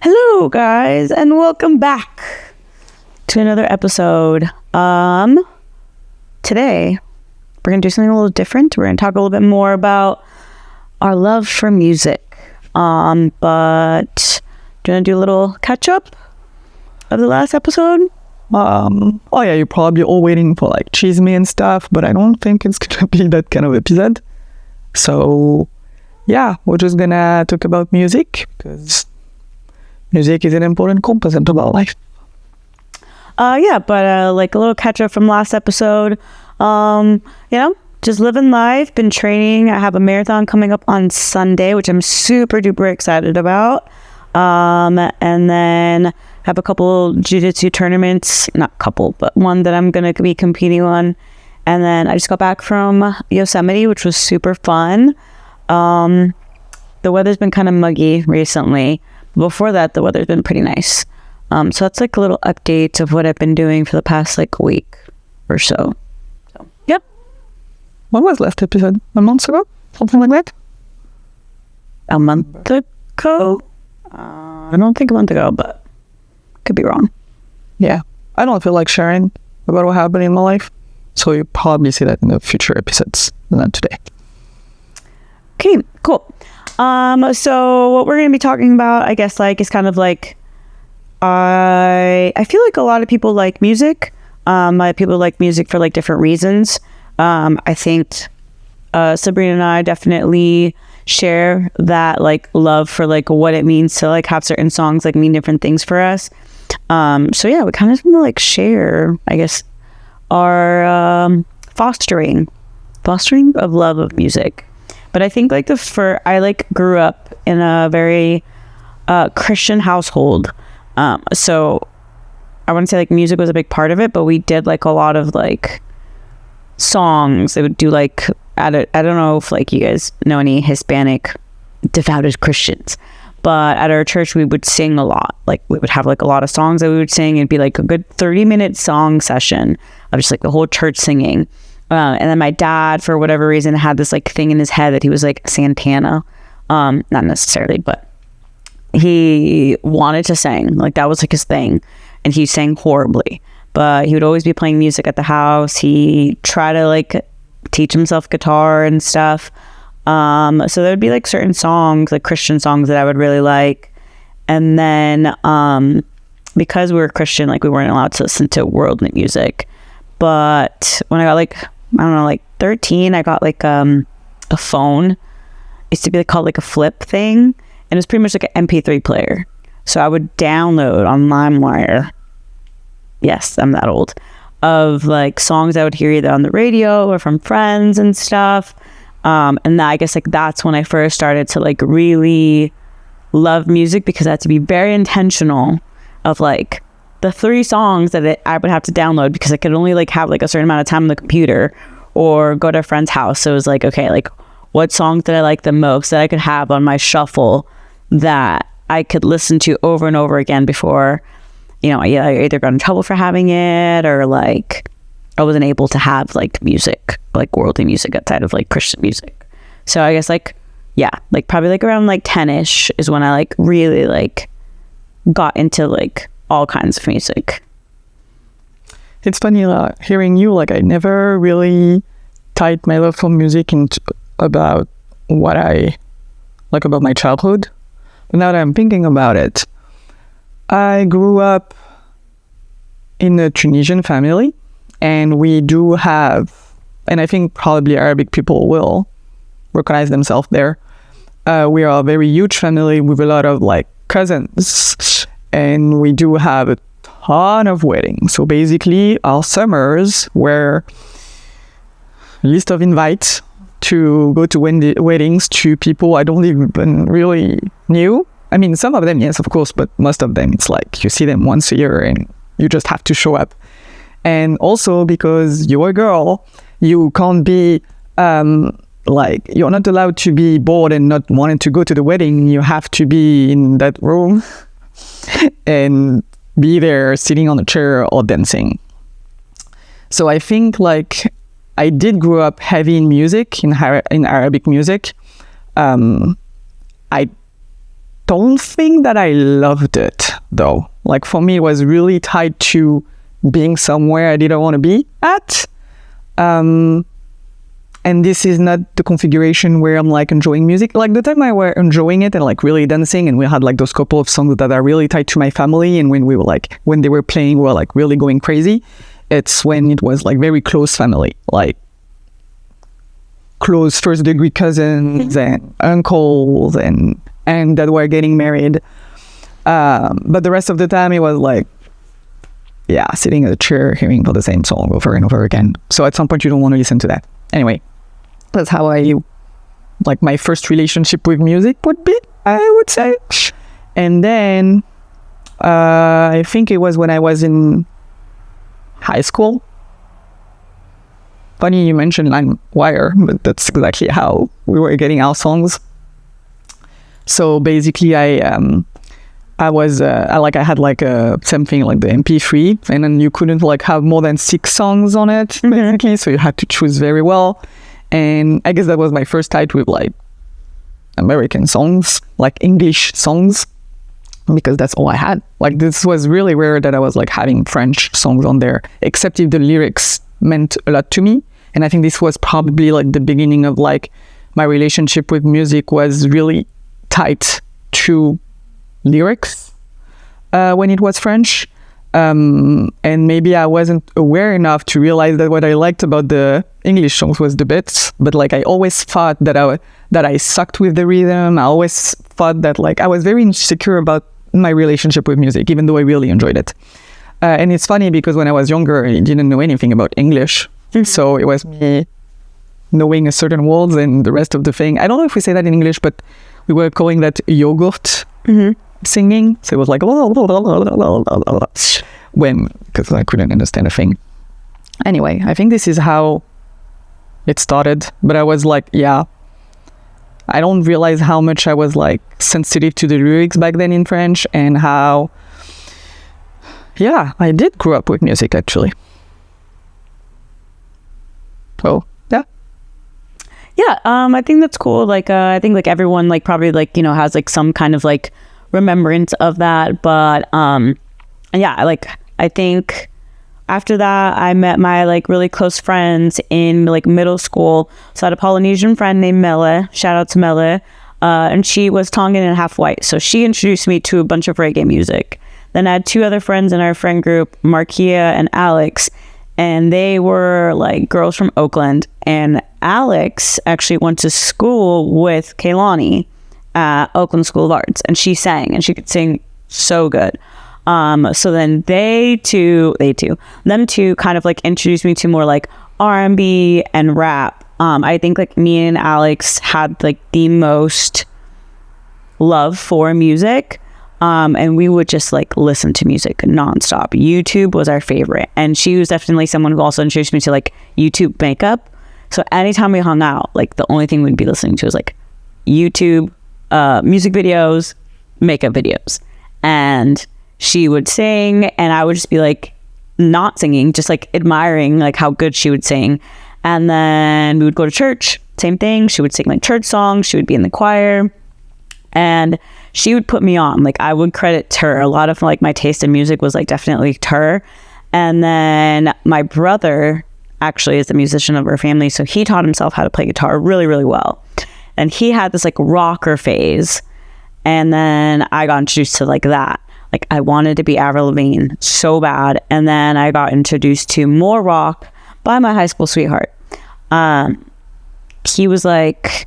Hello guys and welcome back to another episode. Today we're gonna do something a little different. We're gonna talk a little bit more about our love for music. But do you wanna do a little catch up of the last episode? Oh yeah, you're probably all waiting for like cheese me and stuff, but I don't think it's gonna be that kind of episode. So yeah, we're just gonna talk about music because music is an important component of our life. Like a little catch up from last episode. Just living life, been training. I have a marathon coming up on Sunday, which I'm super duper excited about. And then have a couple jiu-jitsu tournaments, not couple, but one that I'm going to be competing on. And then I just got back from Yosemite, which was super fun. The weather's been kind of muggy recently. Before that, the weather's been pretty nice. So that's like a little update of what I've been doing for the past like week or so. Yep. When was last episode? A month ago? Something like that? A month ago? I don't think a month ago, but could be wrong. Yeah. I don't feel like sharing about what happened in my life. So you'll probably see that in the future episodes, not today. Okay, cool. So what we're going to be talking about, I guess, like, is kind of like, I feel like a lot of people like music. People like music for like different reasons. I think Sabrina and I definitely share that like love for like what it means to like have certain songs like mean different things for us. So yeah, we kind of want to like share, I guess, our fostering of love of music. But I think like I like grew up in a very Christian household. So I wouldn't say like music was a big part of it, but we did like a lot of like songs. They would do like, I don't know if like you guys know any Hispanic devoted Christians, but at our church we would sing a lot. Like we would have like a lot of songs that we would sing. It'd be like a good 30-minute song session of just like the whole church singing. And then my dad, for whatever reason, had this like thing in his head that he was like Santana. Not necessarily, but he wanted to sing. Like that was like his thing. And he sang horribly. But he would always be playing music at the house. He tried to like teach himself guitar and stuff. So there would be like certain songs, like Christian songs that I would really like. And then because we were Christian, like we weren't allowed to listen to worldly music. But when I got like, I don't know, like 13, I got like a phone. It used to be like, called like a flip thing. And it was pretty much like an MP3 player. So I would download on LimeWire. Yes, I'm that old. Of like songs I would hear either on the radio or from friends and stuff. And I guess like that's when I first started to like really love music, because I had to be very intentional of like the 3 songs that I would have to download, because I could only like have like a certain amount of time on the computer or go to a friend's house. So it was like, okay, like what songs did I like the most that I could have on my shuffle that I could listen to over and over again before, I either got in trouble for having it, or like I wasn't able to have like music, like worldly music outside of like Christian music. So I guess like, yeah, like probably like around like 10ish is when I like really like got into like all kinds of music. It's funny hearing you, like I never really tied my love for music into about what I like about my childhood. But now that I'm thinking about it, I grew up in a Tunisian family, and we do have, and I think probably Arabic people will recognize themselves there. We are a very huge family with a lot of like cousins, and we do have a ton of weddings. So basically our summers were a list of invites to go to weddings to people I don't even really knew. I mean, some of them, yes, of course, but most of them, it's like you see them once a year and you just have to show up. And also because you're a girl, you can't be like, you're not allowed to be bored and not wanting to go to the wedding. You have to be in that room and be there sitting on a chair or dancing. So I think like I did grow up heavy in music, in Arabic music. I don't think that I loved it though. Like for me, it was really tied to being somewhere I didn't want to be at. And this is not the configuration where I'm like enjoying music. Like the time I were enjoying it and like really dancing, and we had like those couple of songs that are really tied to my family. And when we were like, when they were playing, we were like really going crazy. It's when it was like very close family, like close first degree cousins and uncles and that were getting married. But the rest of the time it was like, yeah, sitting in a chair, hearing the same song over and over again. So at some point you don't want to listen to that. Anyway, that's how like my first relationship with music would be, I would say. And then I think it was when I was in high school. Funny you mentioned LimeWire, but that's exactly how we were getting our songs. So basically I had like something like the MP3, and then you couldn't like have more than 6 songs on it, basically. So you had to choose very well. And I guess that was my first time with like American songs, like English songs, because that's all I had. Like this was really rare that I was like having French songs on there, except if the lyrics meant a lot to me. And I think this was probably like the beginning of like my relationship with music was really tight to lyrics when it was French. And maybe I wasn't aware enough to realize that what I liked about the English songs was the beats, but like I always thought that I sucked with the rhythm. I always thought that like I was very insecure about my relationship with music, even though I really enjoyed it. And it's funny because when I was younger, I didn't know anything about English. So it was me knowing a certain words and the rest of the thing. I don't know if we say that in English, but we were calling that yogurt singing. So it was like because I couldn't understand a thing. Anyway, I think this is how it started. But I was like, yeah, I don't realize how much I was like sensitive to the lyrics back then in French, and how, yeah, I did grow up with music actually. So yeah. Yeah, I think that's cool. Like, I think like everyone like probably like, you know, has like some kind of like remembrance of that. But yeah, like I think after that I met my like really close friends in like middle school. So I had a Polynesian friend named Mele. Shout out to Mele. And she was Tongan and half white. So she introduced me to a bunch of reggae music. Then I had 2 other friends in our friend group, Markia and Alex. And they were like girls from Oakland. And Alex actually went to school with Kaylani at Oakland School of Arts. And she sang, and she could sing so good. So then them two kind of like introduced me to more like R&B and rap. I think like me and Alex had like the most love for music. And we would just like listen to music nonstop. YouTube was our favorite. And she was definitely someone who also introduced me to like YouTube makeup. So anytime we hung out, like the only thing we'd be listening to was like YouTube, music videos, makeup videos. And she would sing, and I would just be like not singing, just like admiring like how good she would sing. And then we would go to church, same thing. She would sing like church songs. She would be in the choir. And she would put me on. Like I would credit her. A lot of like my taste in music was like definitely her. And then my brother actually is the musician of our family. So he taught himself how to play guitar really, really well. And he had this like rocker phase. And then I got introduced to like that. Like I wanted to be Avril Lavigne so bad. And then I got introduced to more rock by my high school sweetheart. He was like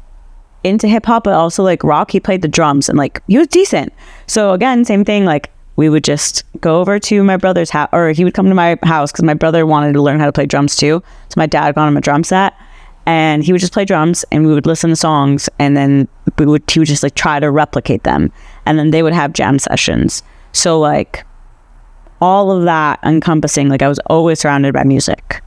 into hip hop, but also like rock. He played the drums, and like he was decent. So again, same thing. Like we would just go over to my brother's house, or he would come to my house because my brother wanted to learn how to play drums too. So my dad got him a drum set, and he would just play drums, and we would listen to songs, and then he would just like try to replicate them, and then they would have jam sessions. So like all of that encompassing, like I was always surrounded by music,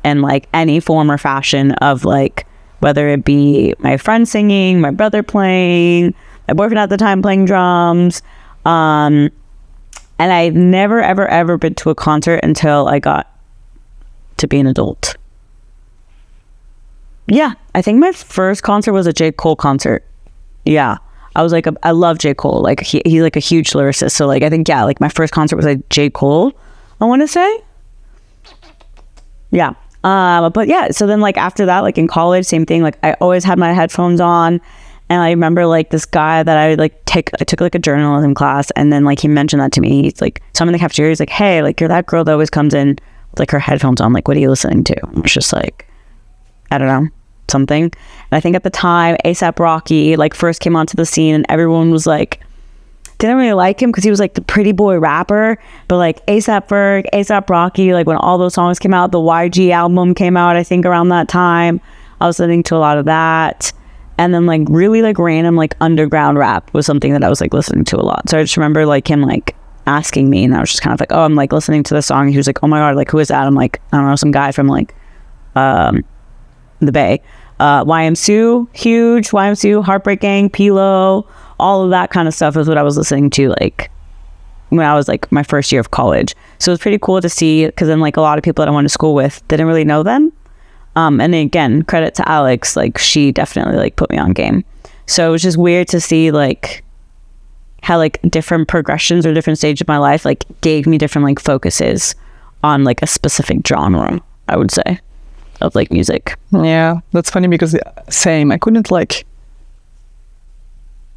and like any form or fashion of like, whether it be my friend singing, my brother playing, my boyfriend at the time playing drums. And I'd never, ever, ever been to a concert until I got to be an adult. Yeah, I think my first concert was a J. Cole concert. Yeah. I was like, I love J. Cole. Like he's like a huge lyricist. So like, I think, yeah, like my first concert was like J. Cole, I want to say. Yeah. But yeah, so then like after that, like in college, same thing. Like I always had my headphones on. And I remember like this guy that I took like a journalism class, and then like he mentioned that to me. He's like, so I'm in the cafeteria, he's like, hey, like you're that girl that always comes in with like her headphones on. Like, what are you listening to? And it's just like, I don't know, something. And I think at the time, A$AP Rocky like first came onto the scene, and everyone was like, didn't really like him because he was like the pretty boy rapper. But like A$AP Ferg, A$AP Rocky, like when all those songs came out, the YG album came out, I think around that time. I was listening to a lot of that. And then like really like random like underground rap was something that I was like listening to a lot. So I just remember like him like asking me, and I was just kind of like, oh, I'm like listening to the song. And he was like, oh my God, like who is that? I'm like, I don't know, some guy from like the Bay. YMCU, huge, YMCU, Heartbreak Gang, Pilo, all of that kind of stuff is what I was listening to like when I was like my first year of college. So it was pretty cool to see, because then like a lot of people that I went to school with didn't really know them. And then again, credit to Alex, like she definitely like put me on game. So it was just weird to see like how like different progressions or different stages of my life like gave me different like focuses on like a specific genre, I would say, of like music. Yeah, that's funny because same. I couldn't like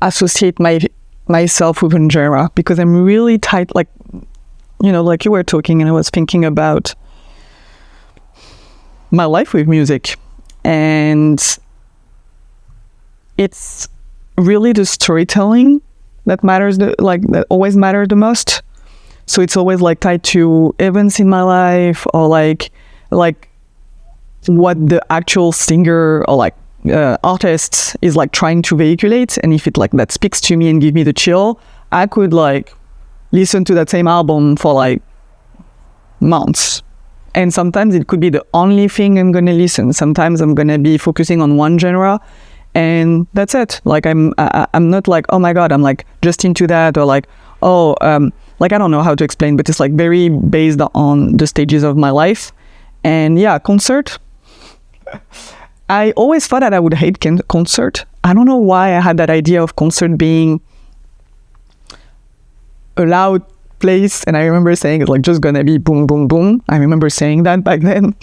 associate myself with a genre because I'm really tight. Like, you know, like you were talking, and I was thinking about my life with music, and it's really the storytelling that matters, that always mattered the most. So it's always like tied to events in my life, or like what the actual singer or like artist is like trying to vehiculate. And if it like that speaks to me and give me the chill, I could like listen to that same album for like months. And sometimes it could be the only thing I'm going to listen. Sometimes I'm going to be focusing on one genre, and that's it. Like I'm not like, oh my God, I'm like just into that, or like, oh, like I don't know how to explain, but it's like very based on the stages of my life. And yeah, concert. I always thought that I would hate concert. I don't know why I had that idea of concert being a loud place, and I remember saying it's like just gonna be boom boom boom. I remember saying that back then,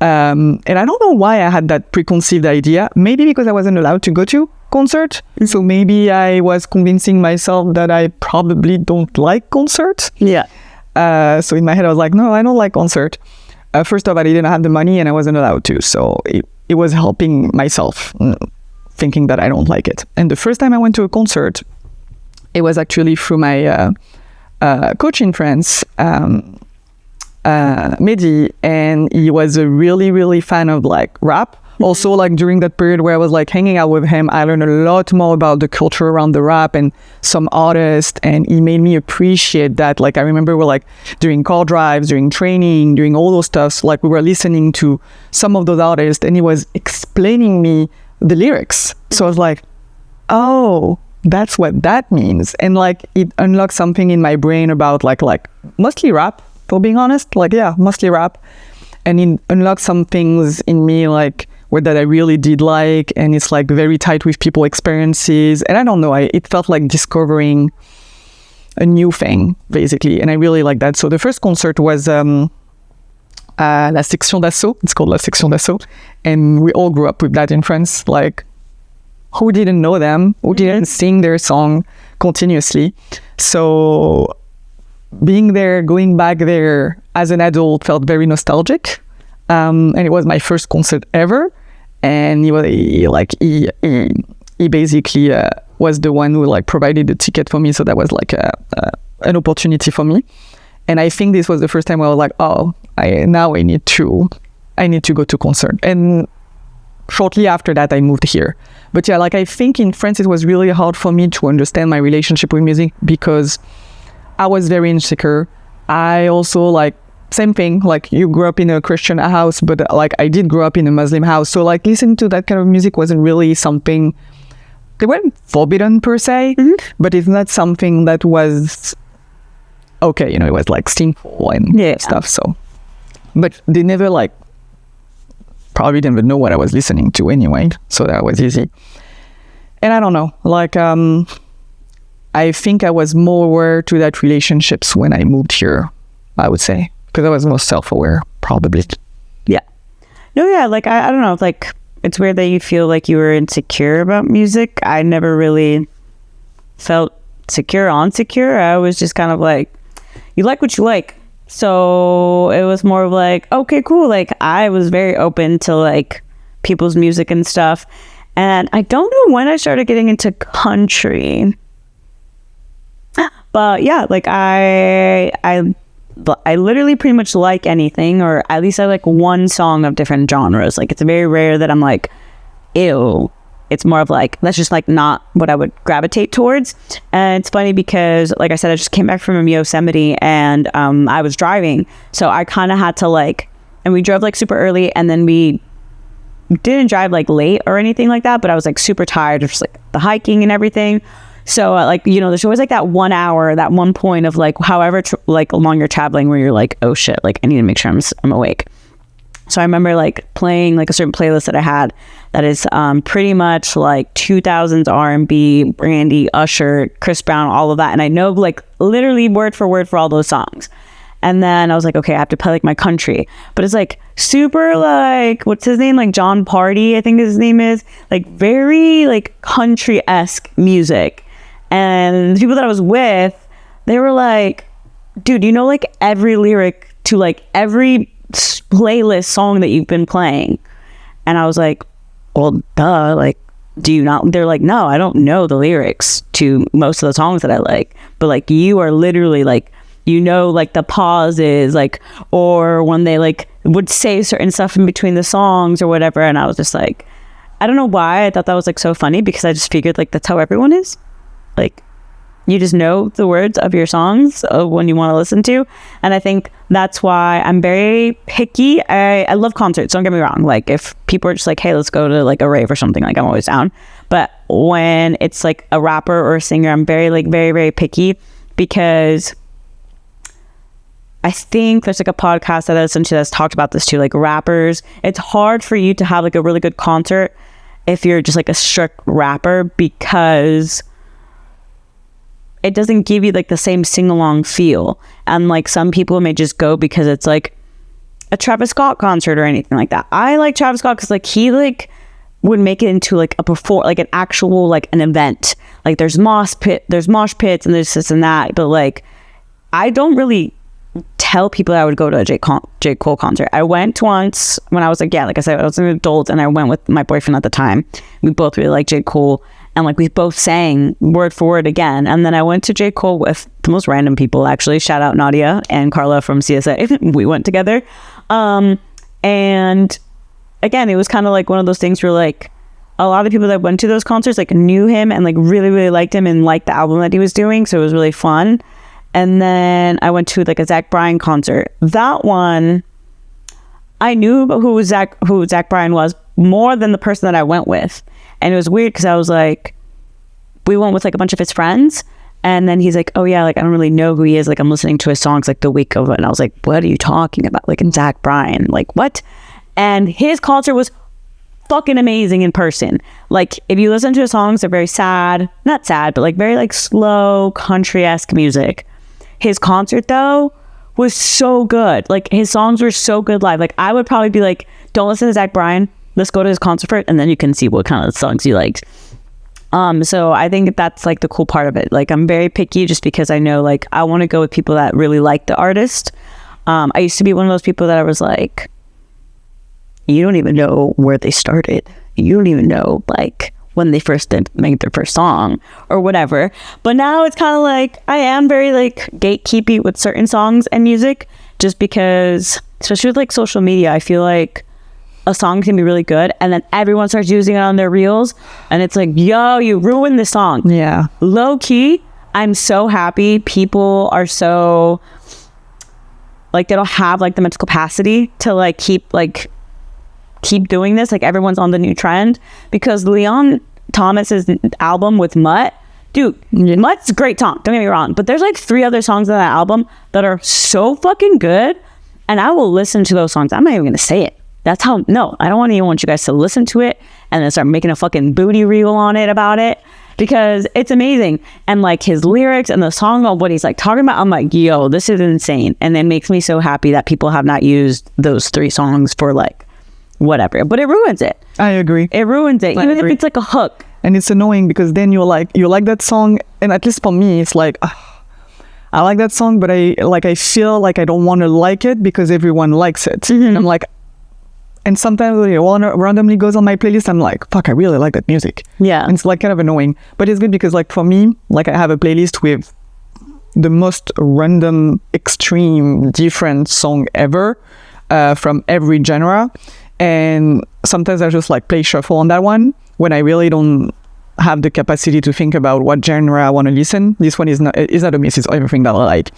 and I don't know why I had that preconceived idea. Maybe because I wasn't allowed to go to concert, so maybe I was convincing myself that I probably don't like concert. Yeah. So in my head I was like, no, I don't like concert. First off, I didn't have the money and I wasn't allowed to, so it was helping myself thinking that I don't like it. And the first time I went to a concert, it was actually through my coach in France, Mehdi, and he was a really, really fan of like rap. Also, like during that period where I was like hanging out with him, I learned a lot more about the culture around the rap and some artists, and he made me appreciate that. Like I remember we're like during car drives, during training, during all those stuff, like we were listening to some of those artists, and he was explaining me the lyrics. So I was like, oh, that's what that means. And like it unlocked something in my brain about like mostly rap, for being honest, like yeah, mostly rap. And it unlocked some things in me like that I really did like, and it's like very tight with people experiences. And I don't know, it felt like discovering a new thing basically, and I really like that. So the first concert was La Section d'Assaut. It's called La Section d'Assaut, and we all grew up with that in France. Like, who didn't know them? Who didn't sing their song continuously? So being there, going back there as an adult felt very nostalgic. And it was my first concert ever. And he basically was the one who like provided the ticket for me. So that was like an opportunity for me. And I think this was the first time where I was like, oh, I need to go to concert. And shortly after that, I moved here. But yeah, like I think in France, it was really hard for me to understand my relationship with music because I was very insecure. I also like, same thing, like you grew up in a Christian house, but like I did grow up in a Muslim house. So like listening to that kind of music wasn't really something, they weren't forbidden per se, but it's not something that was okay, you know, it was like sinful and stuff. So, but they never like, probably didn't even know what I was listening to anyway. So that was easy. And I don't know, like, I think I was more aware to that relationships when I moved here, I would say, because I was more self-aware, probably. Yeah. No, yeah, like, I don't know, like, it's weird that you feel like you were insecure about music. I never really felt secure, insecure. I was just kind of like, you like what you like. So it was more of like, okay, cool. Like, I was very open to like people's music and stuff. And I don't know when I started getting into country. But yeah, like I literally pretty much like anything, or at least I like one song of different genres. Like, it's very rare that I'm like, ew. It's more of like, that's just like not what I would gravitate towards. And it's funny because, like I said, I just came back from Yosemite, and I was driving. So I kind of had to like, and we drove like super early, and then we didn't drive like late or anything like that, but I was like super tired of just like the hiking and everything. So like, you know, there's always like that 1 hour, that one point of like, however, like along you're traveling where you're like, oh shit, like I need to make sure I'm awake. So I remember like playing like a certain playlist that I had that is pretty much like 2000s R&B, Brandy, Usher, Chris Brown, all of that. And I know like literally word for word for all those songs. And then I was like, okay, I have to play like my country. But it's like super like, what's his name? Like John Party, I think his name is. Like very like country-esque music. And the people that I was with, they were like, dude, you know like every lyric to like every playlist song that you've been playing. And I was like, well, duh, like, do you not? They're like, no, I don't know the lyrics to most of the songs that I like. But like, you are literally like, you know, like the pauses, like, or when they like would say certain stuff in between the songs or whatever. And I was just like, I don't know why I thought that was like so funny, because I just figured like that's how everyone is. Like, you just know the words of your songs when you want to listen to. And I think that's why I'm very picky. I love concerts, don't get me wrong. Like, if people are just like, hey, let's go to like a rave or something, like I'm always down. But when it's like a rapper or a singer, I'm very like very, very picky, because I think there's like a podcast that I listen to that's talked about this too. Like, rappers, it's hard for you to have like a really good concert if you're just like a strict rapper, because it doesn't give you like the same sing-along feel. And like some people may just go because it's like a Travis Scott concert or anything like that. I like Travis Scott because like he like would make it into like like an actual like an event. Like there's mosh pits and there's this and that. But like, I don't really tell people I would go to a J. Cole concert. I went once when I was like, yeah, like I said, I was an adult, and I went with my boyfriend at the time. We both really liked J. Cole, and like we both sang word for word again. And then I went to J. Cole with the most random people, actually. Shout out Nadia and Carla from CSA. We went together. And again, it was kind of like one of those things where like a lot of people that went to those concerts like knew him and like really, really liked him and liked the album that he was doing. So it was really fun. And then I went to like a Zach Bryan concert. That one, I knew who Zach Bryan was more than the person that I went with. And it was weird because I was like, we went with like a bunch of his friends. And then he's like, oh yeah, like I don't really know who he is. Like I'm listening to his songs like the week of it. And I was like, what are you talking about? Like in Zach Bryan, like what? And his concert was fucking amazing in person. Like if you listen to his songs, they're very sad, not sad, but like very like slow country-esque music. His concert though was so good. Like his songs were so good live. Like I would probably be like, don't listen to Zach Bryan, let's go to his concert first, and then you can see what kind of songs you liked. So I think that's like the cool part of it. Like I'm very picky just because I know like I want to go with people that really like the artist. I used to be one of those people that I was like, you don't even know where they started. You don't even know like when they first did make their first song or whatever. But now it's kind of like I am very like gatekeepy with certain songs and music, just because, especially with like social media, I feel like a song can be really good and then everyone starts using it on their reels and it's like, yo, you ruined the song. Yeah. Low key, I'm so happy people are so like, they don't have like the mental capacity to like keep doing this. Like everyone's on the new trend, because Leon Thomas's album with Mutt, dude, Mutt's a great song, don't get me wrong, but there's like 3 other songs on that album that are so fucking good, and I will listen to those songs. I'm not even gonna say it. That's how, no, I don't even want you guys to listen to it and then start making a fucking booty reel on it about it, because it's amazing. And like his lyrics and the song of what he's like talking about, I'm like, yo, this is insane. And it makes me so happy that people have not used those 3 songs for like whatever, but it ruins it. I agree. It ruins it, even if it's like a hook. And it's annoying because then you like that song, and at least for me, it's like, I like that song, but I feel like I don't want to like it because everyone likes it. Mm-hmm. I'm like, and sometimes when it randomly goes on my playlist, I'm like, fuck, I really like that music. Yeah. And it's like kind of annoying, but it's good because like for me, like I have a playlist with the most random, extreme, different song ever from every genre. And sometimes I just like play shuffle on that one when I really don't have the capacity to think about what genre I want to listen. This one is not a miss, it's everything that I like.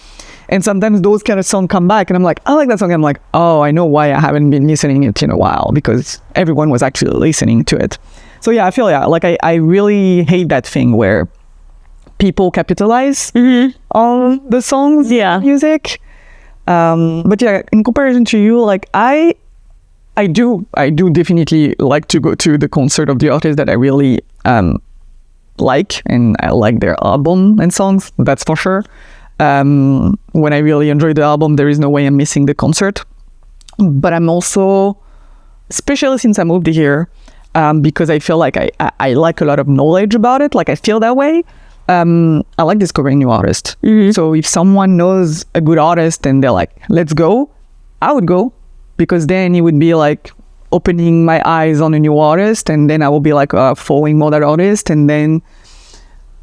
And sometimes those kind of songs come back and I'm like, I like that song. I'm like, oh, I know why I haven't been listening it in a while, because everyone was actually listening to it. So yeah, I feel like I really hate that thing where people capitalize on the songs, music. But yeah, in comparison to you, like I do definitely like to go to the concert of the artist that I really like, and I like their album and songs, that's for sure. When I really enjoy the album, there is no way I'm missing the concert. But I'm also, especially since I moved here, because I feel like I like a lot of knowledge about it, like I feel that way, I like discovering new artists. So if someone knows a good artist and they're like, let's go, I would go, because then it would be like opening my eyes on a new artist, and then I will be like following more that artist, and then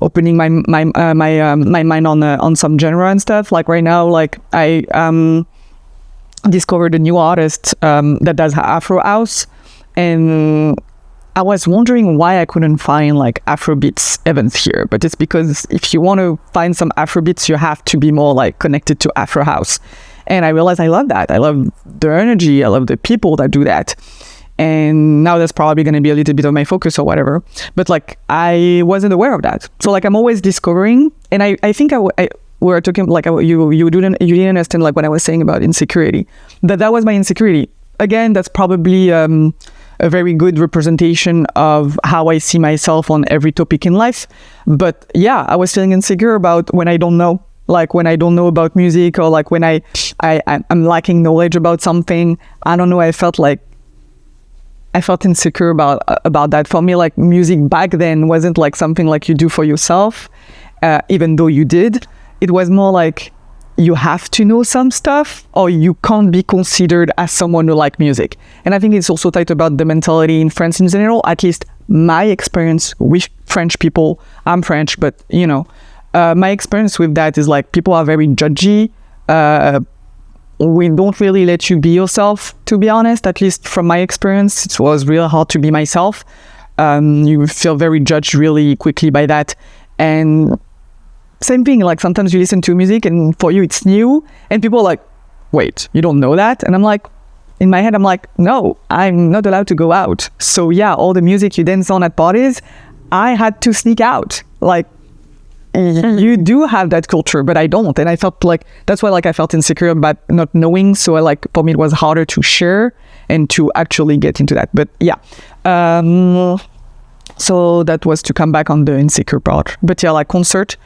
opening my mind on some genre and stuff. Like right now, like I discovered a new artist that does Afro house, and I was wondering why I couldn't find like Afrobeats events here, but it's because if you want to find some Afrobeats, you have to be more like connected to Afro house. And I realized I love that. I love the energy. I love the people that do that. And now that's probably going to be a little bit of my focus or whatever. But like, I wasn't aware of that. So like, I'm always discovering. And I think we were talking, like you didn't understand like what I was saying about insecurity. That was my insecurity. Again, that's probably a very good representation of how I see myself on every topic in life. But yeah, I was feeling insecure about when I don't know. Like when I don't know about music, or like when I'm lacking knowledge about something. I don't know, I felt insecure about that. For me, like music back then wasn't like something like you do for yourself, even though you did. It was more like you have to know some stuff, or you can't be considered as someone who like music. And I think it's also tight about the mentality in France in general, at least my experience with French people. I'm French, but you know, my experience with that is like people are very judgy. We don't really let you be yourself, to be honest. At least from my experience, it was real hard to be myself. You feel very judged really quickly by that. And same thing, like sometimes you listen to music and for you it's new, and people are like, wait, you don't know that? And I'm like, in my head, I'm like, no, I'm not allowed to go out. So yeah, all the music you dance on at parties, I had to sneak out. Like, you do have that culture, but I don't. And I felt like, that's why like I felt insecure about not knowing. So I like, for me, it was harder to share and to actually get into that. But yeah. So that was to come back on the insecure part. But yeah, like concert,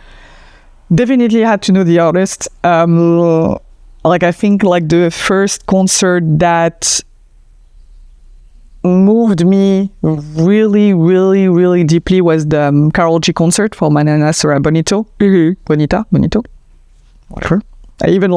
definitely had to know the artist. Like I think like the first concert that moved me really, really, really deeply was the Karol G concert for Manana Sora Bonito. Bonito, whatever. I even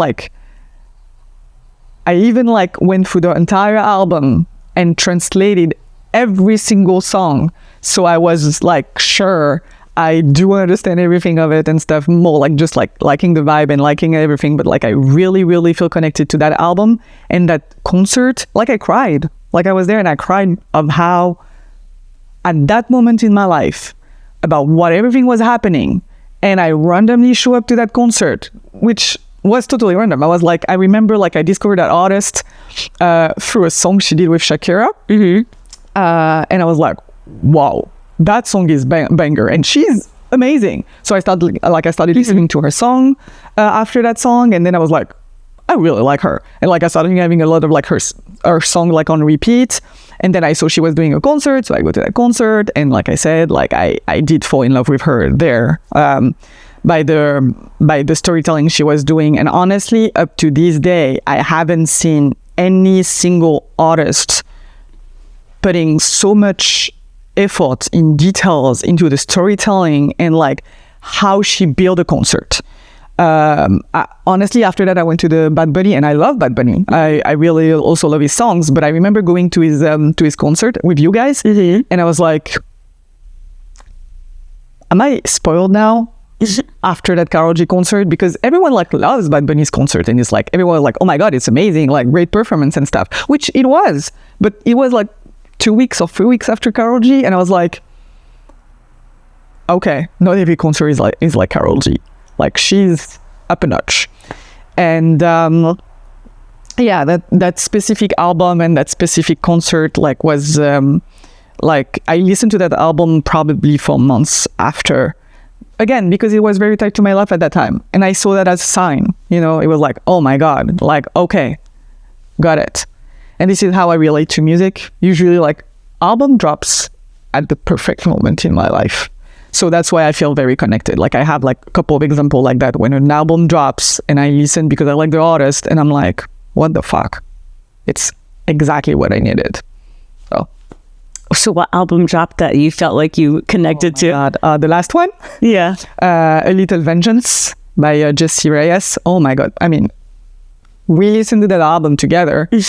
went through the entire album and translated every single song. So I was like, sure, I do understand everything of it and stuff, more like just like liking the vibe and liking everything. But like I really, really feel connected to that album and that concert. Like I cried. Like I was there and I cried of how at that moment in my life about what everything was happening. And I randomly show up to that concert, which was totally random. I was like, I remember like I discovered that artist through a song she did with Shakira. And I was like, wow, that song is banger. And she's amazing. So I started listening to her song after that song. And then I was like, I really like her. And like I started having a lot of like her song like on repeat. And then I saw she was doing a concert, so I go to that concert, and like I said, like I did fall in love with her there, by the storytelling she was doing. And honestly, up to this day, I haven't seen any single artist putting so much effort in details into the storytelling and like how she built a concert. Honestly, after that, I went to the Bad Bunny, and I love Bad Bunny. I really also love his songs, but I remember going to his concert with you guys, and I was like, am I spoiled now? After that Karol G concert, because everyone like loves Bad Bunny's concert, and it's like everyone was like, oh my god, it's amazing, like great performance and stuff, which it was, but it was like 2 weeks or 3 weeks after Karol G, and I was like, okay, not every concert is like Karol G, like she's up a notch. And yeah, that specific album and that specific concert like was like I listened to that album probably for months after, again, because it was very tied to my life at that time. And I saw that as a sign, you know, it was like, oh my God, like, okay, got it. And this is how I relate to music. Usually like album drops at the perfect moment in my life. So that's why I feel very connected. Like I have like a couple of examples like that when an album drops and I listen because I like the artist and I'm like, what the fuck? It's exactly what I needed. So what album dropped that you felt like you connected to? God. The last one? Yeah. A Little Vengeance by Jesse Reyes. Oh my God. I mean, we listened to that album together. You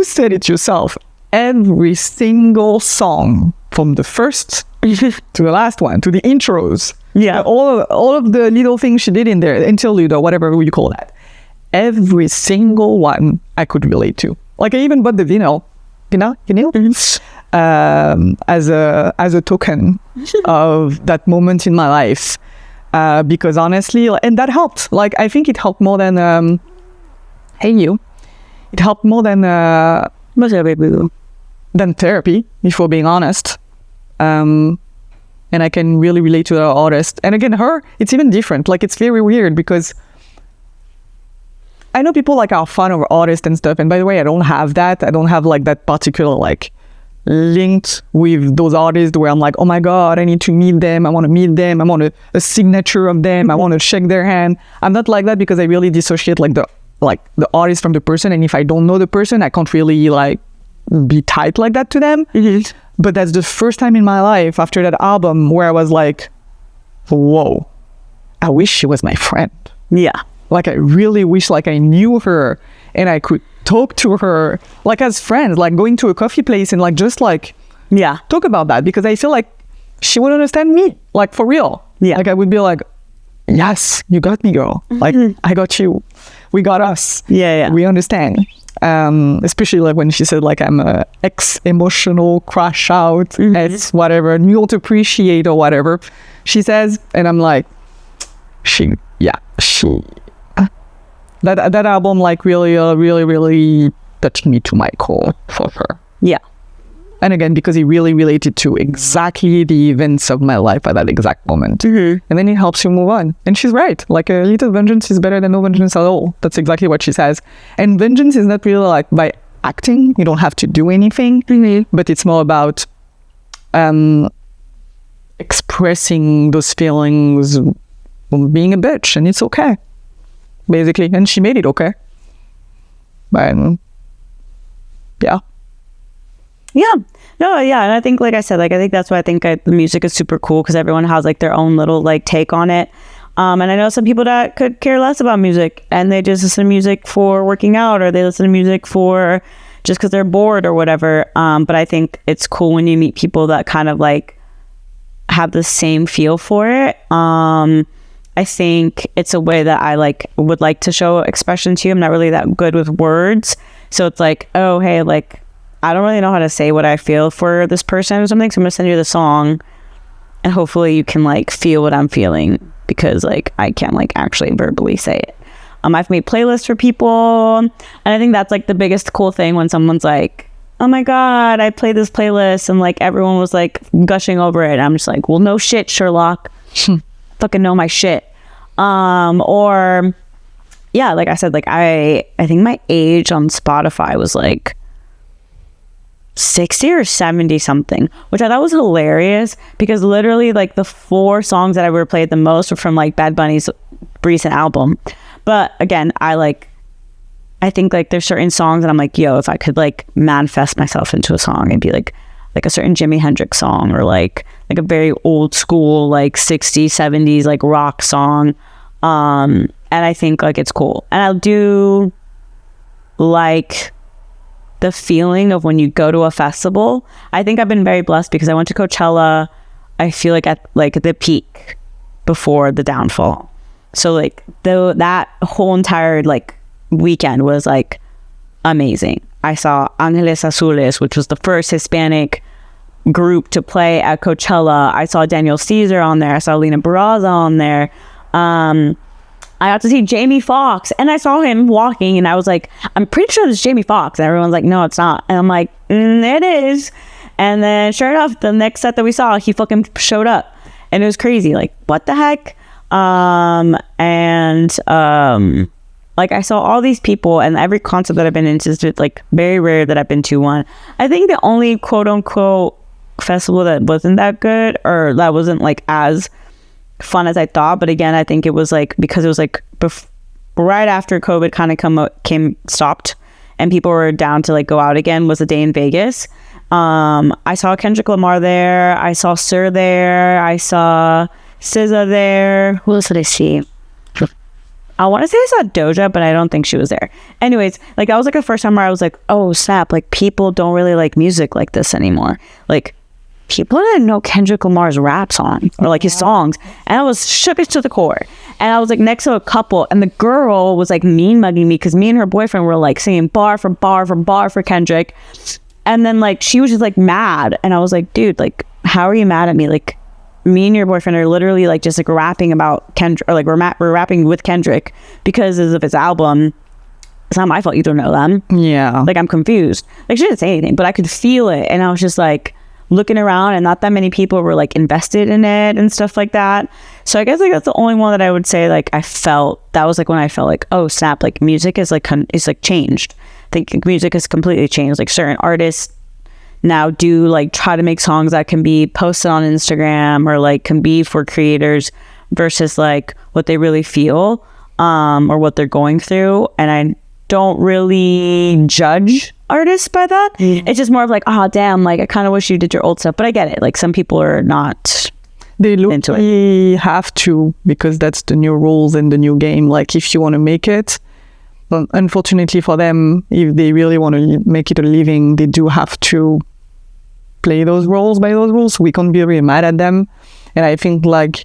said it yourself. Every single song from the first to the last one, to the intros. Yeah. All of the little things she did in there, interlude or whatever you call that. Every single one I could relate to. Like I even bought the vinyl. You know, as a token of that moment in my life, because honestly, and that helped. Like I think it helped more than it helped more than therapy, if we're being honest. And I can really relate to the artist. And again, her, it's even different. Like it's very weird because I know people like are fan of artists and stuff, and by the way, I don't have that. I don't have like that particular like linked with those artists where I'm like, oh my God, I need to meet them. I want to meet them. I want a signature of them. I want to shake their hand. I'm not like that because I really dissociate like the artist from the person. And if I don't know the person, I can't really like be tight like that to them. Mm-hmm. But that's the first time in my life after that album where I was like, whoa, I wish she was my friend. Yeah. Like I really wish like I knew her and I could talk to her like as friends, like going to a coffee place and like just like talk about that, because I feel like she would understand me, like for real. Yeah. Like I would be like, yes, you got me, girl. Like I got you. We got us. Yeah. We understand. Especially like when she said like I'm a ex-emotional crash out, ex whatever, you don't appreciate or whatever she says, and I'm like, she that album like really touched me to my core for her. Yeah. And again, because it really related to exactly the events of my life at that exact moment. And then it helps you move on. And she's right. Like a little vengeance is better than no vengeance at all. That's exactly what she says. And vengeance is not really like by acting. You don't have to do anything. But it's more about expressing those feelings, being a bitch. And it's okay. Basically. And she made it okay. And yeah. No, yeah. And I think, like I said, like I think that's why I think the music is super cool, because everyone has like their own little like take on it. And I know some people that could care less about music and they just listen to music for working out, or they listen to music for just because they're bored or whatever. But I think it's cool when you meet people that kind of like have the same feel for it. I think it's a way that I like would like to show expression to you. I'm not really that good with words. So it's like, oh, hey, like, I don't really know how to say what I feel for this person or something. So I'm going to send you the song and hopefully you can like feel what I'm feeling, because like I can't like actually verbally say it. I've made playlists for people. And I think that's like the biggest cool thing when someone's like, oh my God, I played this playlist and like everyone was like gushing over it. I'm just like, well, no shit, Sherlock. Fucking know my shit. Or yeah, like I said, like I think my age on Spotify was like 60 or 70 something, which I thought was hilarious because literally like the 4 songs that I would have played the most were from like Bad Bunny's recent album. But again, I think like there's certain songs that I'm like, yo, if I could like manifest myself into a song, it'd be like a certain Jimi Hendrix song, or like a very old school like 60s 70s like rock song. And I think like it's cool, and I'll do like the feeling of when you go to a festival. I think I've been very blessed because I went to Coachella, I feel like at like the peak before the downfall. So like that whole entire like weekend was like amazing. I saw Ángeles Azules, which was the first Hispanic group to play at Coachella. I saw Daniel Caesar on there. I saw Lena Barraza on there. I got to see Jamie Foxx, and I saw him walking, and I was like, I'm pretty sure it's Jamie Foxx. And everyone's like, no, it's not. And I'm like, it is. And then sure enough, the next set that we saw, he fucking showed up, and it was crazy. Like, what the heck? Like I saw all these people, and every concert that I've been into is like very rare that I've been to one. I think the only quote unquote festival that wasn't that good, or that wasn't like as fun as I thought, but again, I think it was like because it was like right after COVID kind of stopped, and people were down to like go out again, was a day in Vegas. I saw Kendrick Lamar there, I saw Sir there, I saw SZA there. Who else did I see? I want to say I saw Doja, but I don't think she was there. Anyways, like that was like the first time where I was like, oh snap, like people don't really like music like this anymore. Like people didn't know Kendrick Lamar's rap song or like his songs, and I was shook to the core. And I was like next to a couple, and the girl was like mean mugging me because me and her boyfriend were like singing bar for bar for bar for Kendrick, and then like she was just like mad, and I was like, dude, like how are you mad at me? Like me and your boyfriend are literally like just like rapping about Kendrick, or like we're rapping with Kendrick because of his album. It's not my fault you don't know them. Yeah, like I'm confused. Like she didn't say anything, but I could feel it, and I was just like looking around, and not that many people were like invested in it and stuff like that. So I guess like that's the only one that I would say like I felt that was like when I felt like, oh snap, like music is like is like changed. I think music has completely changed. Like certain artists now do like try to make songs that can be posted on Instagram or like can be for creators versus like what they really feel or what they're going through. And I don't really judge artists by that. It's just more of like, oh damn, like I kind of wish you did your old stuff. But I get it, like some people are not into it. Have to, because that's the new rules and the new game. Like if you want to make it, but unfortunately for them, if they really want to make it a living, they do have to play those roles by those rules. We can't be really mad at them. And I think like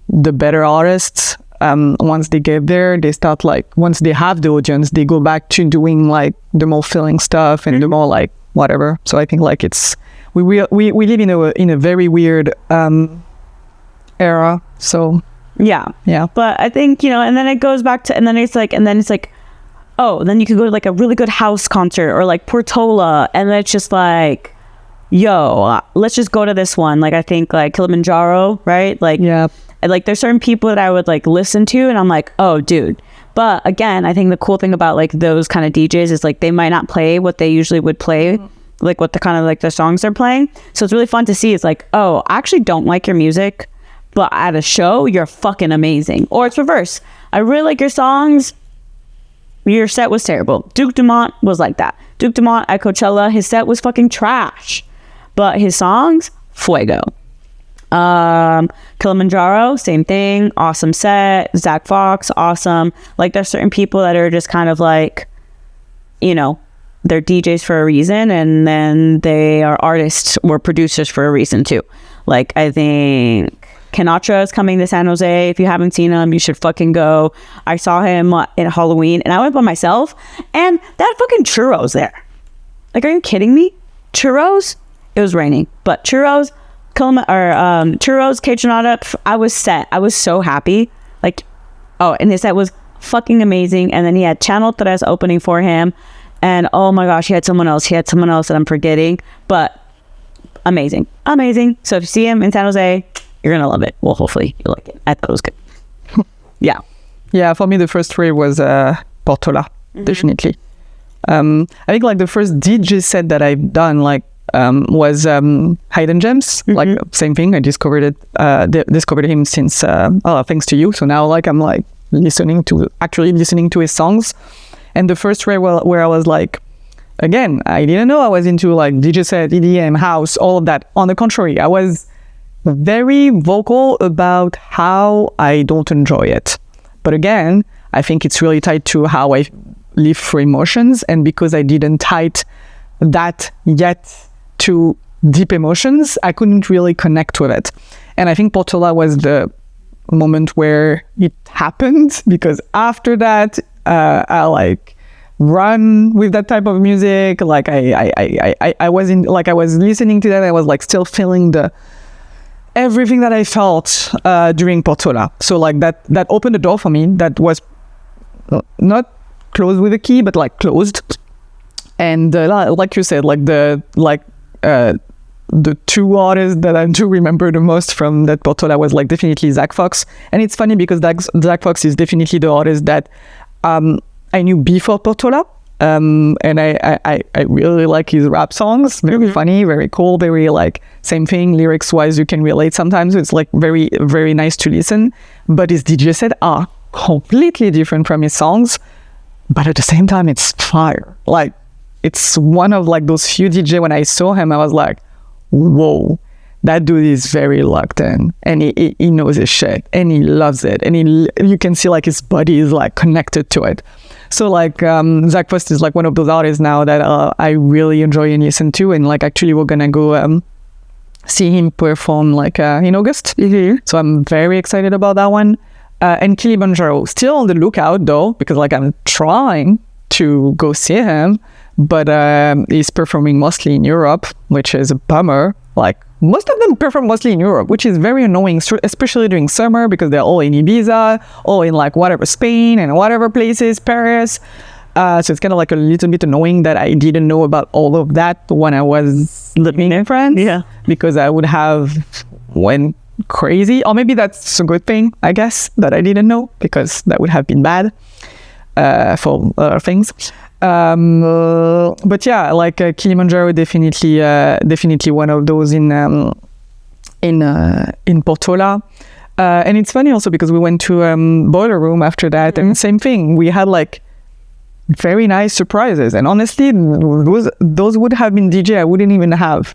the better artists, once they get there, they start like, once they have the audience, they go back to doing like the more filling stuff and the more like whatever. So I think like it's we live in a very weird era. So yeah. But I think, you know, and then it goes back to, and then it's like oh, then you could go to like a really good house concert or like Portola, and then it's just like, yo, let's just go to this one. Like I think like Kilimanjaro, right? Like yeah. And like there's certain people that I would like listen to, and I'm like, oh dude. But again, I think the cool thing about like those kind of DJs is like they might not play what they usually would play, like what the kind of like the songs they're playing. So it's really fun to see. It's like, oh, I actually don't like your music, but at a show you're fucking amazing. Or it's reverse. I really like your songs, your set was terrible. Duke Dumont was like that. Duke Dumont at Coachella, his set was fucking trash, but his songs, fuego. Kilimanjaro, same thing, awesome set. Zach Fox, awesome. Like there's certain people that are just kind of like, you know, they're DJs for a reason, and then they are artists or producers for a reason too. Like I think Kanatra is coming to San Jose. If you haven't seen him, you should fucking go. I saw him in Halloween, and I went by myself, and that fucking Churros there. Like, are you kidding me? Churros? It was raining, but Churros, Churros, Cajunata, I was set. I was so happy. Like, oh, and his set was fucking amazing. And then he had Channel 3 opening for him, and oh my gosh, he had someone else that I'm forgetting, but amazing. So if you see him in San Jose, you're gonna love it. Well, hopefully you like it. I thought it was good. Yeah, for me the first three was Portola, definitely. I think like the first DJ set that I've done, like was Hidden Gems. Like same thing. I discovered discovered him since thanks to you. So now like I'm like listening to his songs. And the first where I was like, again, I didn't know I was into like DJ set, EDM, house, all of that. On the contrary, I was very vocal about how I don't enjoy it. But again, I think it's really tied to how I live through emotions, and because I didn't tie that yet to deep emotions, I couldn't really connect with it. And I think Portola was the moment where it happened, because after that, I like run with that type of music. Like I was in, like I was listening to that. I was like still feeling everything that I felt during Portola. So like that opened the door for me. That was not closed with a key, but like closed. And like you said, like the two artists that I do remember the most from that Portola was like definitely Zach Fox. And it's funny because Zach Fox is definitely the artist that I knew before Portola. And I really like his rap songs. Very funny, very cool, very like same thing, lyrics wise you can relate sometimes. It's like very, very nice to listen. But his DJ set are completely different from his songs. But at the same time, it's fire. Like, it's one of like those few DJ, when I saw him, I was like, whoa, that dude is very locked in, and he knows his shit, and he loves it, and you can see like his body is like connected to it. So like Zach Post is like one of those artists now that I really enjoy and listen to, and like actually we're gonna go see him perform like in August. So I'm very excited about that one. And Kilimanjaro, still on the lookout though, because like I'm trying to go see him, but he's performing mostly in Europe, which is a bummer. Like most of them perform mostly in Europe, which is very annoying, especially during summer, because they're all in Ibiza, all in like whatever Spain and whatever places, Paris. So it's kind of like a little bit annoying that I didn't know about all of that when I was living in France. Yeah, because I would have went crazy, or maybe that's a good thing, I guess, that I didn't know, because that would have been bad for other things. But yeah, like Kilimanjaro, definitely one of those in Portola. And it's funny also because we went to Boiler Room after that, and same thing. We had like very nice surprises, and honestly, those would have been DJ I wouldn't even have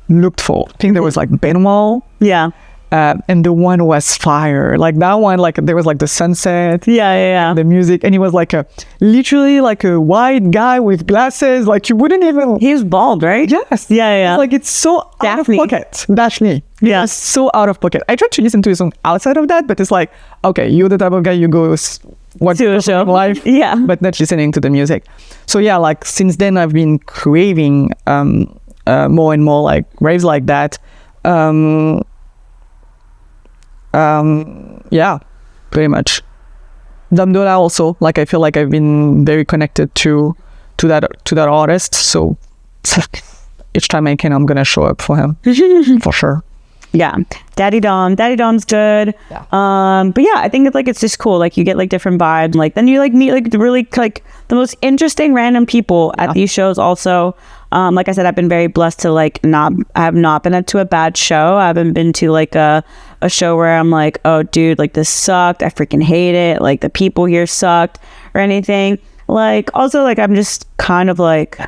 looked for. I think there was like Benoit. Yeah. And the one was fire. Like that one, like there was like the sunset. Yeah. The music, and he was like literally like a white guy with glasses. Like you wouldn't even. He was bald, right? Yes. Yeah. Like it's so Daphne. Out of pocket. Daphne. Yeah. It's so out of pocket. I tried to listen to a song outside of that, but it's like, okay, you're the type of guy you go watch the show live, but not listening to the music. So yeah, like since then I've been craving more and more like raves like that. Yeah, pretty much. Damdola also, like I feel like I've been very connected to that artist, so each time I can, I'm gonna show up for him for sure. Yeah, Daddy Dom's good. Yeah. But yeah, I think it's just cool. Like you get like different vibes. Like then you like meet like the really like the most interesting random people at these shows. Also, like I said, I've been very blessed to I have not been to a bad show. I haven't been to like a show where I'm like, oh dude, like this sucked. I freaking hate it. Like the people here sucked or anything. Like also like I'm just kind of like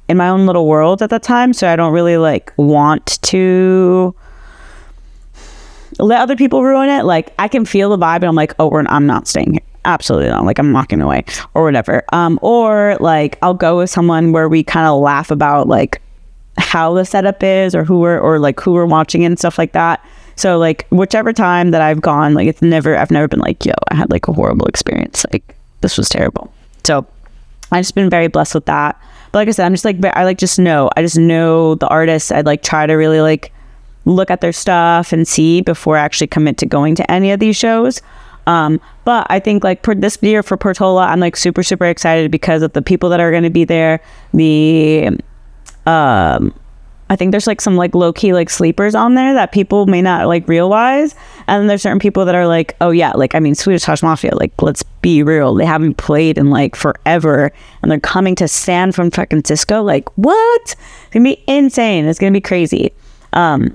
in my own little world at that time, so I don't really like want to let other people ruin it. Like I can feel the vibe and I'm like, oh, I'm not staying here. Absolutely not. Like I'm walking away or whatever. Or like I'll go with someone where we kind of laugh about like how the setup is or who we're watching and stuff like that. So like whichever time that I've gone, like I've never been like, yo, I had like a horrible experience. Like this was terrible. So I've just been very blessed with that. But like I said, I'm just like, I just know the artists. I'd like try to really like look at their stuff and see before I actually commit to going to any of these shows. But I think like this year for Portola, I'm like super, super excited because of the people that are going to be there, the I think there's like some like low-key like sleepers on there that people may not like realize, and then there's certain people that are like, oh yeah, like I mean Swedish House Mafia, like let's be real, they haven't played in like forever and they're coming to San Francisco, like what? It's gonna be insane, it's gonna be crazy. But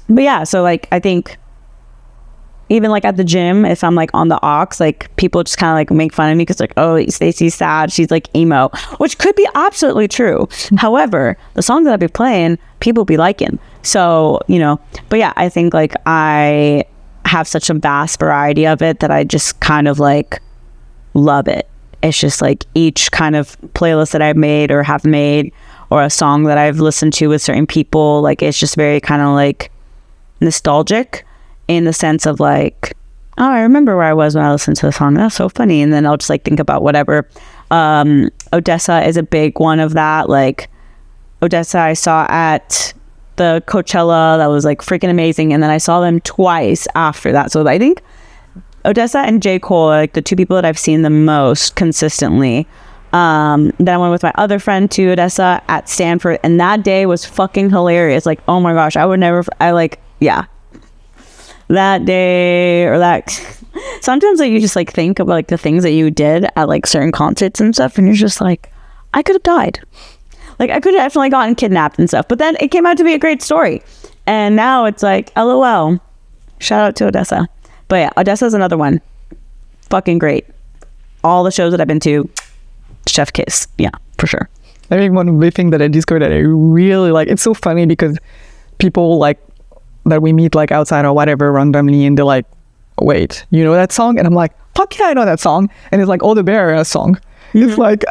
yeah, so like I think even like at the gym, if I'm like on the aux, like people just kind of like make fun of me because like, oh, Stacey's sad, she's like emo, which could be absolutely true. However, the songs that I be playing, people be liking. So, you know, but yeah, I think like I have such a vast variety of it that I just kind of like love it. It's just like each kind of playlist that I've made or have made, or a song that I've listened to with certain people, like it's just very kind of like nostalgic, in the sense of like, oh, I remember where I was when I listened to the song. That's so funny. And then I'll just like think about whatever. Odessa is a big one of that. Like Odessa, I saw at the Coachella. That was like freaking amazing. And then I saw them twice after that. So I think Odessa and J. Cole are like the two people that I've seen the most consistently. Then I went with my other friend to Odessa at Stanford. And that day was fucking hilarious. Like, oh my gosh, yeah. That day, or that sometimes like you just like think about like the things that you did at like certain concerts and stuff, and you're just like, I could have died, like I could have definitely gotten kidnapped and stuff, but then it came out to be a great story, and now it's like LOL. Shout out to Odessa. But yeah, Odessa is another one, fucking great. All the shows that I've been to, chef kiss. Yeah, for sure. I think one of the things that I discovered that I really like, it's so funny because people like that we meet like outside or whatever randomly, and they're like, wait, you know that song? And I'm like, fuck yeah, I know that song. And it's like, oh, the Bay Area song. Mm-hmm. It's like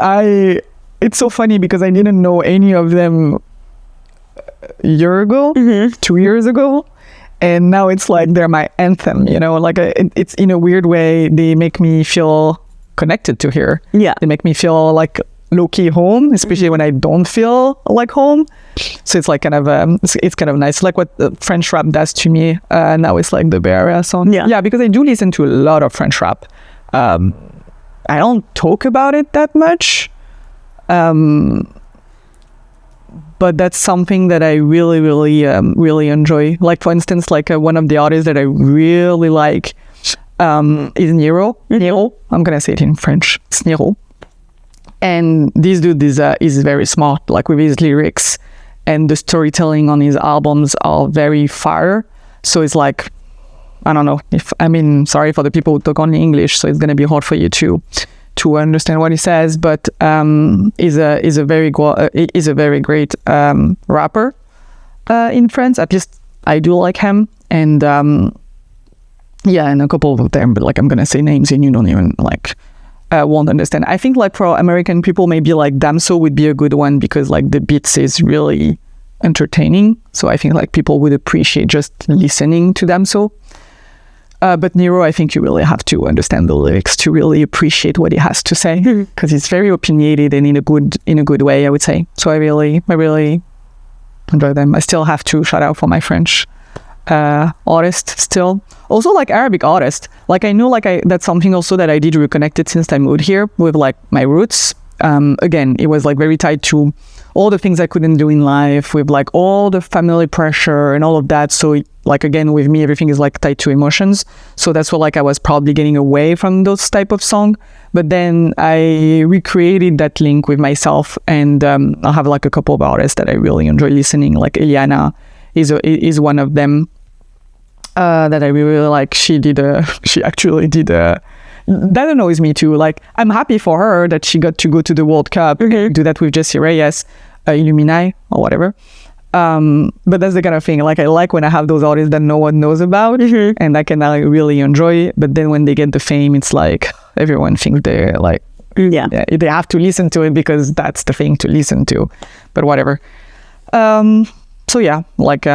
it's so funny because I didn't know any of them a year ago, 2 years ago, and now it's like they're my anthem, you know, like it's in a weird way, they make me feel connected to here. Yeah, they make me feel like low-key home, especially when I don't feel like home. So it's like kind of it's kind of nice, like what the French rap does to me. Now it's like the Bay Area song. Yeah, because I do listen to a lot of French rap. I don't talk about it that much, but that's something that I really really enjoy. Like for instance, like one of the artists that I really like is Nero. I'm gonna say it in French. It's Nero. And this dude is very smart, like with his lyrics, and the storytelling on his albums are very fire. So it's like, I don't know, sorry for the people who talk only English, so it's gonna be hard for you to understand what he says. But is a very great rapper in France. At least I do like him, and and a couple of them. But like I'm gonna say names, and you don't even like. Won't understand. I think like for American people, maybe like Damso would be a good one because like the beats is really entertaining. So I think like people would appreciate just listening to Damso. But Nero, I think you really have to understand the lyrics to really appreciate what he has to say, because it's very opinionated and in a good way, I would say. So I really enjoy them. I still have to shout out for my French artist still. Also like Arabic artist. Like I know like that's something also that I did reconnected since I moved here with like my roots. Again, it was like very tied to all the things I couldn't do in life, with like all the family pressure and all of that. So like again, with me, everything is like tied to emotions. So that's what like I was probably getting away from those type of song. But then I recreated that link with myself, and I have like a couple of artists that I really enjoy listening. Like Eliana is one of them that I really like. She actually did that annoys me too. Like I'm happy for her that she got to go to the World Cup, do that with Jessie Reyes, Illumini or whatever. But that's the kind of thing. Like I like when I have those artists that no one knows about, and I can like, really enjoy it. But then when they get the fame, it's like everyone thinks they're like, they have to listen to it because that's the thing to listen to. But whatever. So yeah, like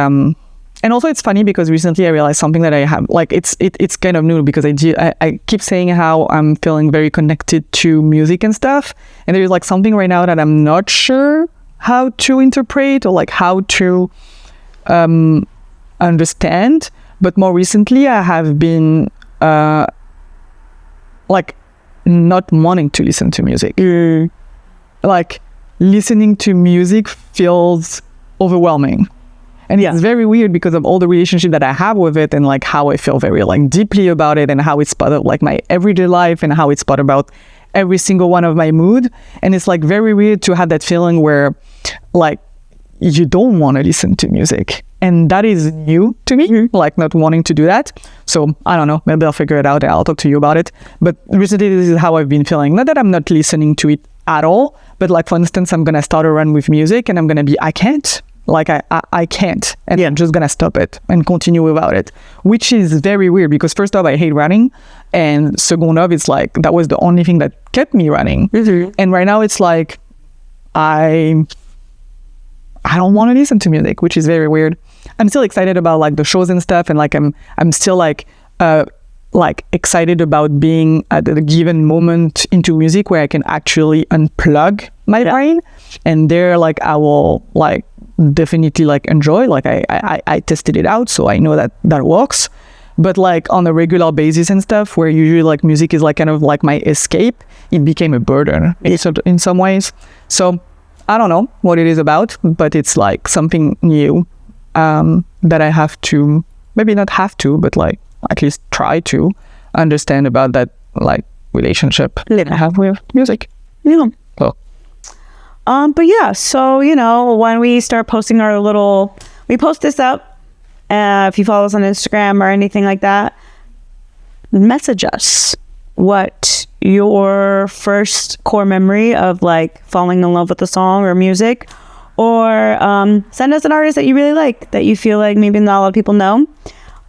and also it's funny because recently I realized something that I have, like it's kind of new because I keep saying how I'm feeling very connected to music and stuff, and there's like something right now that I'm not sure how to interpret or like how to understand. But more recently I have been like not wanting to listen to music. Like listening to music feels overwhelming. And it's very weird because of all the relationship that I have with it and like how I feel very like deeply about it and how it's part of like my everyday life and how it's part about every single one of my mood. And it's like very weird to have that feeling where like you don't want to listen to music. And that is new to me, like not wanting to do that. So I don't know, maybe I'll figure it out and I'll talk to you about it. But recently this is how I've been feeling. Not that I'm not listening to it at all, but like for instance, I'm going to start a run with music and I'm going to be, I can't. Like I can't, and I'm just gonna stop it and continue without it, which is very weird because first off, I hate running, and second off, it's like that was the only thing that kept me running. And right now, it's like I don't want to listen to music, which is very weird. I'm still excited about like the shows and stuff, and like I'm still like excited about being at a given moment into music where I can actually unplug my brain, and there like I will like definitely like enjoy. Like I tested it out, so I know that works. But like on a regular basis and stuff, where usually like music is like kind of like my escape, it became a burden in some ways. So I don't know what it is about, but it's like something new that I have to, maybe not have to, but like at least try to understand about that like relationship that I have with music. Yeah. So. But yeah, so, you know, when we start posting we post this up, if you follow us on Instagram or anything like that, message us what your first core memory of like falling in love with a song or music, or send us an artist that you really like, that you feel like maybe not a lot of people know,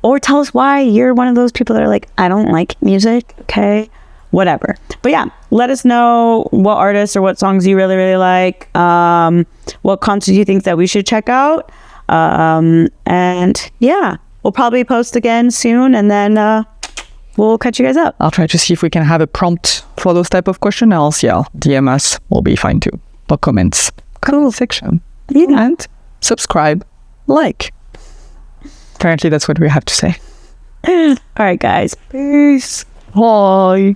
or tell us why you're one of those people that are like, I don't like music, okay? Whatever. But yeah, let us know what artists or what songs you really, really like, what concerts you think that we should check out. And yeah, we'll probably post again soon, and then we'll catch you guys up. I'll try to see if we can have a prompt for those type of questions. Else, yeah, DM us will be fine too. Or comments. Cool section. Yeah. And subscribe, like. Apparently that's what we have to say. All right, guys. Peace. Bye.